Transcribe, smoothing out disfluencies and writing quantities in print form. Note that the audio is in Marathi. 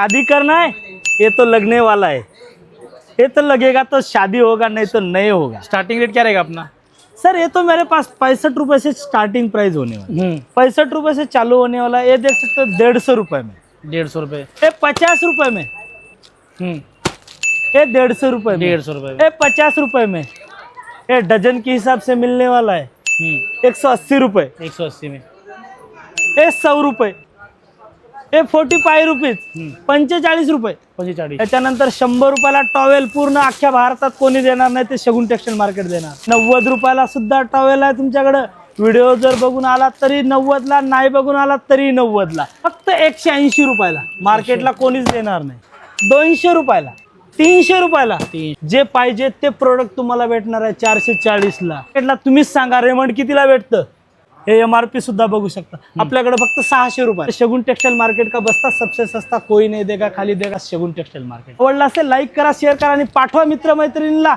शादी करना है, ये तो लगने वाला है। ये तो लगेगा तो शादी होगा, नहीं तो नहीं होगा। स्टार्टिंग रेट क्या रहेगा अपना? सर ये तो मेरे पास 65 रुपए से स्टार्टिंग प्राइस होने वाला है। 65 रुपए से चालू होने वाला है। ये देख सकते हो 150 रुपए में, 150 रुपए। ये 50 रुपए में, ये 150 रुपए में, 150 रुपए। ये 50 रुपए में, ये डजन के हिसाब से मिलने वाला है 180 रुपए, 180 में। ये 100 रुपए, हे 45 रुपीज, 45 रुपये. 45. त्याच्यानंतर 100 रुपयाला टॉवेल पूर्ण अख्ख्या भारतात कोणी देणार नाही, ते शगुन टेक्सटाईल मार्केट देणार. 90 रुपयाला सुद्धा टॉवेल आहे तुमच्याकडे. व्हिडिओ जर बघून आलात तरी 90 ला, नाही बघून आलात तरी 90 ला. फक्त 180 रुपयाला. मार्केटला कोणीच देणार नाही. 200 रुपयाला, 300 रुपयाला जे पाहिजे ते प्रोडक्ट तुम्हाला भेटणार आहे 440 ला. मार्केटला तुम्हीच सांगा रेमंड कितीला भेटतं. हे एमआरपी सुद्धा बघू शकता. आपल्याकडे फक्त 600 रुपये. शगुन टेक्सटाईल मार्केट का बस्ता सबसे सस्ता कोई नहीं देगा, खाली देगा शगुन टेक्सटाईल मार्केट. आवडला असेल लाईक करा, शेअर करा आणि पाठवा मित्र मैत्रिणींना.